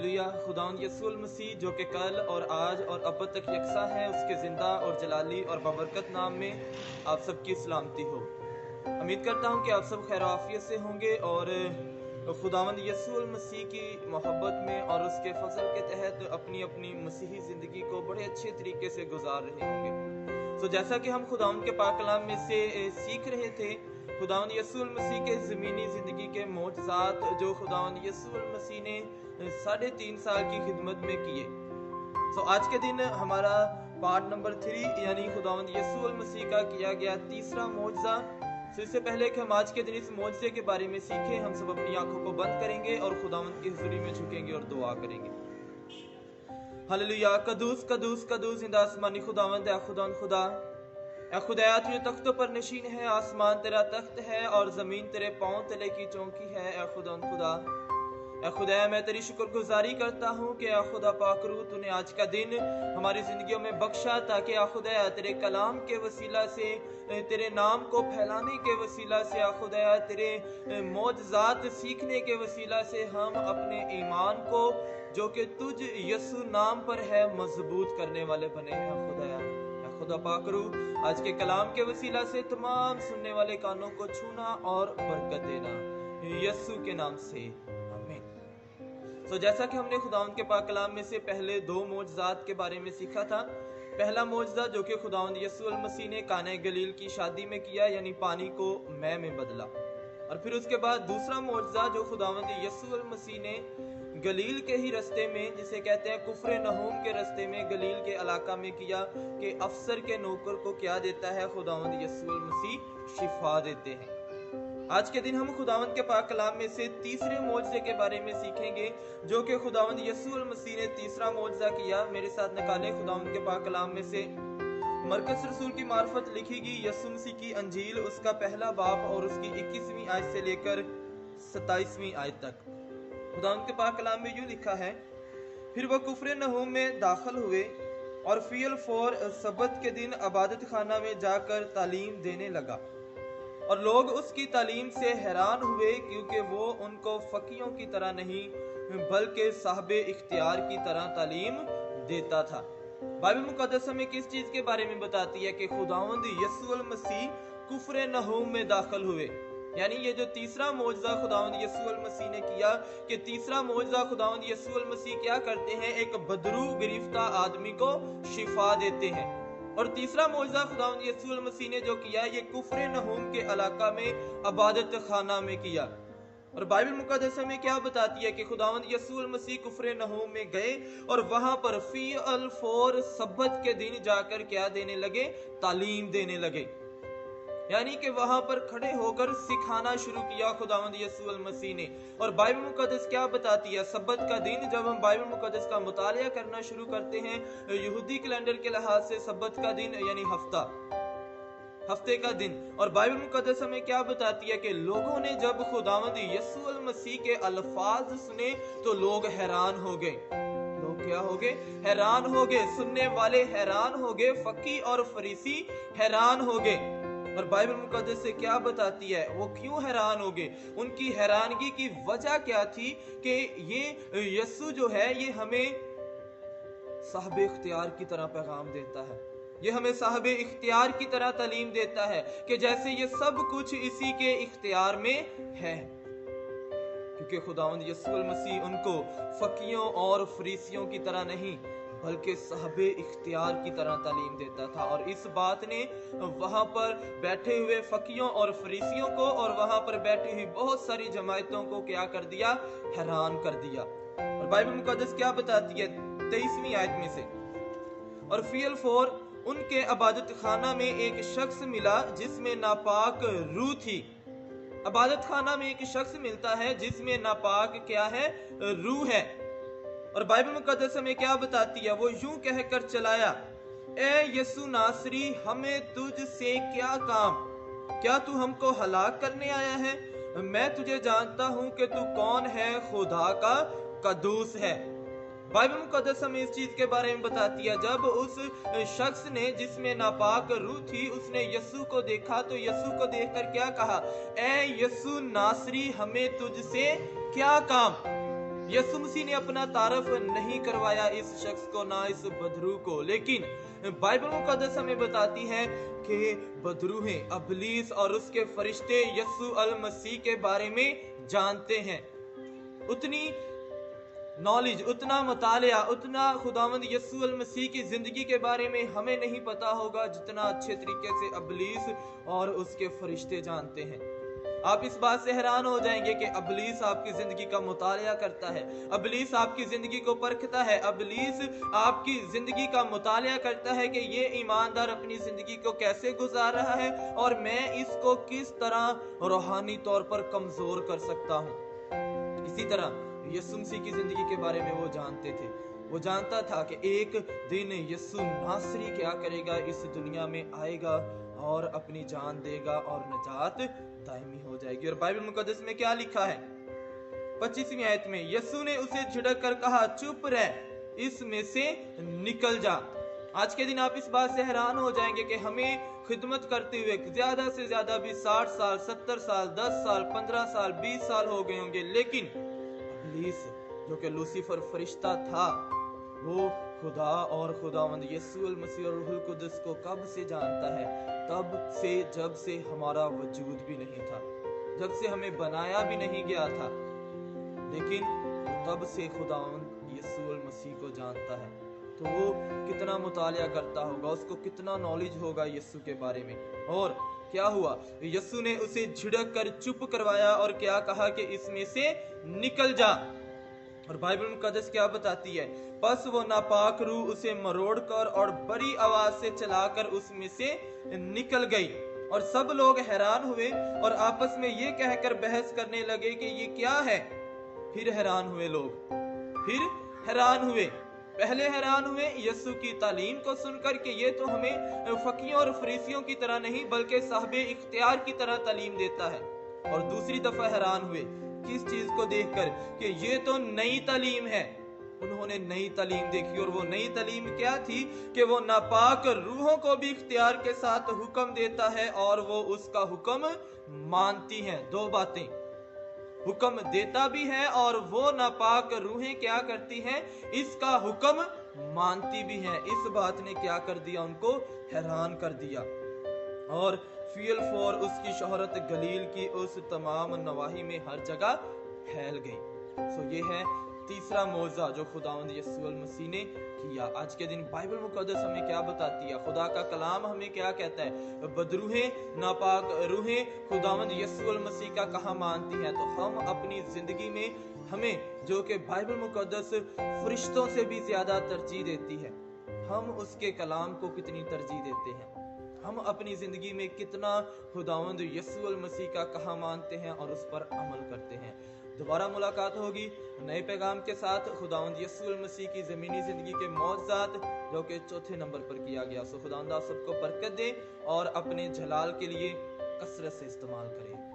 Hallelujah. खुदावंद यीशु मसीह जो कि कल और आज और अब तक यकसा है, उसके जिंदा और जलाली और बबरकत नाम में आप सबकी सलामती हो। उम्मीद करता हूँ कि आप सब खैर आफियत से होंगे और खुदावंद यीशु मसीह की मोहब्बत में और उसके फजल के तहत अपनी अपनी मसीही ज़िंदगी को बड़े अच्छे तरीके से गुजार रहे होंगे। तो जैसा कि हम खुदावंद के पाक कलाम में से सीख रहे थे, खुदावंद यीशु मसीह के ज़मीनी ज़िंदगी के मोजज़ात जो खुदावंद यीशु मसीह ने 3.5 साल की खिदमत में किए। तो आज के दिन हमारा पार्ट नंबर 3 यानी खुदावंद यीशु मसीह का किया गया तीसरा मोजज़ा। तो इससे पहले कि हम आज के दिन इस मोजज़े के बारे में सीखें, हम सब अपनी आंखों को बंद करेंगे और खुदावंद की हुज़ूरी में झुकेंगे और दुआ करेंगे। हालेलुया। कदूस कदूस कदूस इंदा आसमानी खुदावंद है, खुदावंद खुदा ए खुदाया, तुझे तख्तों पर नशीन है, आसमान तेरा तख्त है और ज़मीन तेरे पाँव तले की चौकी है। ए खुदावंद खुदा, ए खुदाया, मैं तेरी शुक्रगुजारी करता हूँ कि ए खुदा पाकरू तूने आज का दिन हमारी ज़िंदगियों में बख्शा, ताकि ए खुदाया तेरे कलाम के वसीला से, तेरे नाम को फैलाने के वसीला से, ए खुदाया तेरे मोजज़ात सीखने के वसीला से हम अपने ईमान को जो कि तुझ यीशु नाम पर है मजबूत करने वाले बने हैं। खुदाया खुदा पाकरू आज के कलाम के वसीला से तमाम सुनने वाले कानों को छूना और बरकत देना यीशु के नाम से, आमीन। तो जैसा कि हमने खुदावंद के पाक कलाम में से पहले 2 मोजज़ात के बारे में सीखा था। पहला मोजज़ा जो कि खुदावंद यीशु मसीह ने काने गलील की शादी में किया, यानी पानी को मैं में बदला। और फिर उसके बाद दूसरा मोजज़ा जो खुदावंद यीशु मसीह ने गलील के ही रस्ते में, जिसे कहते हैं कुफरे नहूम के रस्ते में, गलील के इलाका में किया कि अफसर के नौकर को क्या देता है, खुदावंद यीशु मसीह शिफा देते हैं। आज के दिन हम खुदावंद के पाक कलाम में से तीसरे मोजज़े के बारे में सीखेंगे जो कि खुदावंद यीशु मसीह ने तीसरा मोजज़ा किया। मेरे साथ निकालें खुदावंद के पाक कलाम में से मरकस रसूल की मार्फत लिखी गई यीशु मसीह की अंजील, उसका पहला बाब और उसकी 21वीं आयत से लेकर 27वीं आयत तक। खुदावंद के पाक कलाम में यूं लिखा है, फिर वह कुफरे नहूम में दाखिल हुए और फील फोर सबत के दिन इबादत खाना में जाकर तालीम देने लगा, और लोग उसकी तालीम से हैरान हुए क्योंकि वो उनको फकीयों की तरह नहीं बल्कि साहबे इख्तियार की तरह तालीम देता था। बाइबल मुकद्दस हमें किस चीज के बारे में बताती है कि खुदावंद यीशु मसीह कुफरे नहूम में दाखिल हुए, यानी ये जो तीसरा मोजज़ा खुदावंद यीशु मसीह ने किया कि तीसरा मोजज़ा खुदावंद यीशु मसीह क्या करते हैं, एक बदरू गिरफ्ता आदमी को शिफा देते हैं। और तीसरा मोजज़ा खुदावंद यीशु मसीह ने जो किया ये कुफरे नहूम के इलाका में इबादत खाना में किया। और बाइबल मुकद्दस हमें क्या बताती है कि खुदावंद यीशु मसीह कुफरे नहूम में गए और वहां पर फी अल फोर सब्बत के दिन जाकर क्या देने लगे, तालीम देने लगे, यानी कि वहां पर खड़े होकर सिखाना शुरू किया खुदावंद यीशु मसीह ने। और बाइबल मुकद्दस क्या बताती है, सब्बत का दिन जब हम बाइबल मुकद्दस का मुतालिया करना शुरू करते हैं यहूदी कैलेंडर के लिहाज से सब्बत का दिन यानी हफ्ते का दिन। और बाइबल मुकद्दस हमें क्या बताती है कि लोगों ने जब खुदावंद यीशु मसीह के अल्फाज सुने तो लोग हैरान हो गए। लोग क्या हो गए, हैरान हो गए। सुनने वाले हैरान हो गए, फकी और फरीसी हैरान हो गए। और बाइबल मुकद्दस से क्या बताती है, वो क्यों हैरान हो गए, उनकी हैरानगी की वजह क्या थी कि ये यीशु जो है ये हमें साहबे इख्तियार की तरह पैगाम देता है, ये हमें साहबे इख्तियार की तरह तालीम देता है कि जैसे ये सब कुछ इसी के इख्तियार में है, क्योंकि खुदावंद यीशु मसीह उनको फकीयों और फरीसियों की तरह नहीं बल्कि साहबे इख्तियार की तरह तालीम देता था। और इस बात ने वहां पर बैठे हुए फकीयों और फरीसियों को और वहां पर बैठी हुई बहुत सारी जमायतों को क्या कर दिया, हैरान कर दिया। और बाइबल मुकद्दस क्या बताती है 23वीं आयत में से, और फील फोर उनके इबादत खाना में एक शख्स मिला जिसमें नापाक रूह थी। इबादत खाना में एक शख्स मिलता है जिसमें नापाक क्या है, रूह है। और बाइबल मुकद्दस हमें क्या बताती है, वो यूं कहकर चलाया, ए यीशु नासरी हमें तुझ से क्या काम, क्या तू हमको हलाक करने आया है? मैं तुझे जानता हूं कि तू कौन है, खुदा का कदूस है। बाइबल मुकद्दस हमें इस चीज के बारे में बताती है, जब उस शख्स ने जिसमें नापाक रूह थी उसने यीशु को देखा तो यीशु को देखकर क्या कहा, ए यीशु नासरी हमें तुझसे क्या काम, यीशु मसीह ने अपना तारफ नहीं करवाया इस शख्स को, ना इस बदरू को, लेकिन बाइबल मुकद्दस हमें बताती है कि बदरूहें, अबलीस और उसके फरिश्ते यीशु अल मसीह के बारे में जानते हैं। उतनी नॉलेज, उतना मुतालिया, उतना खुदावंद यीशु अल मसीह की जिंदगी के बारे में हमें नहीं पता होगा जितना अच्छे तरीके से अबलीस और उसके फरिश्ते जानते हैं। आप इस बात से हैरान हो जाएंगे कि अबलीस आपकी जिंदगी का मुतालिया करता है, अबलीस आपकी जिंदगी को परखता है, अबलीस आपकी जिंदगी का मुतालिया करता है कि ये ईमानदार अपनी जिंदगी को कैसे गुजार रहा है और मैं इसको किस तरह रूहानी तौर पर कमजोर कर सकता हूँ। इसी तरह यीशु मसीह की जिंदगी के बारे में वो जानते थे। वो जानता था कि एक दिन यीशु नासरी क्या करेगा, इस दुनिया में आएगा और अपनी जान देगा और नजात दायमी हो जाएगी। और बाइबल मुकद्दस में क्या लिखा है 25वीं आयत में, यीशु ने उसे झिड़क कर कहा, चुप रह, इसमें से निकल जा। आज के दिन आप इस बात से हैरान हो जाएंगे कि हमें खिदमत करते हुए ज्यादा से ज्यादा भी 60 साल, 70 साल, 10 साल, 15 साल, 20 साल हो गए होंगे, लेकिन इब्लीस जो कि लूसीफर फरिश्ता था, वो खुदा और खुदावंद यीशु अल मसीह और रूहुल कुद्दुस को कब से जानता है? तब से जब से हमारा वजूद भी नहीं था, जब से हमें बनाया भी नहीं गया था, लेकिन तब से खुदावंद यीशु अल मसीह को जानता है। तो वो कितना मुतालिया करता होगा, उसको कितना नॉलेज होगा यीशु के बारे में। और क्या हुआ, यीशु ने उसे झिड़क कर चुप करवाया और क्या कहा कि इसमें से निकल जा। और बाइबल मुकद्दस क्या बताती है, बस वो नापाक रूह उसे मरोड़ कर और बड़ी आवाज से चलाकर उसमें से निकल गई। और सब लोग हैरान हुए और आपस में ये कहकर बहस करने लगे कि ये क्या है। फिर हैरान हुए लोग, फिर हैरान हुए। पहले हैरान हुए यीशु की तालीम को सुनकर कि ये तो हमें फकीयों और फरीसियों की तरह नहीं बल्कि साहिबे इख्तियार की तरह तालीम देता है। और दूसरी दफा हैरान हुए किस चीज को देखकर कि ये तो नई तालीम है। उन्होंने नई तालीम देखी और वो नई तालीम क्या थी कि वो नापाक रूहों को भी इख्तियार के साथ हुक्म देता है और वो उसका हुक्म मानती हैं। दो बातें, हुक्म देता भी है और वो नापाक रूहें क्या करती हैं, इसका हुक्म मानती भी हैं। इस बात ने क्या कर दिया, उनको हैरान कर दिया। और फील फॉर उसकी शोहरत गलील की उस तमाम नवाही में हर जगह फैल गई। सो ये है तीसरा मौजा जो खुदावंद यीशु अल मसीह ने किया। आज के दिन बाइबल मुकद्दस हमें क्या बताती है, खुदा का कलाम हमें क्या कहता है, बदरूहें, नापाक रूहें खुदावंद यीशु अल मसीह का कहाँ मानती हैं। तो हम अपनी जिंदगी में हमें जो कि बाइबल मुकद्दस फरिश्तों से भी ज्यादा तरजीह देती है, हम उसके कलाम को कितनी तरजीह देते हैं, हम अपनी जिंदगी में कितना खुदावंद यीशु अल मसीह का कहा मानते हैं और उस पर अमल करते हैं। दोबारा मुलाकात होगी नए पैगाम के साथ, खुदावंद यीशु अल मसीह की ज़मीनी ज़िंदगी के मौज़ात जो कि चौथे नंबर पर किया गया। सो खुदावंद आप सबको बरकत दे और अपने जलाल के लिए कसरत से इस्तेमाल करें।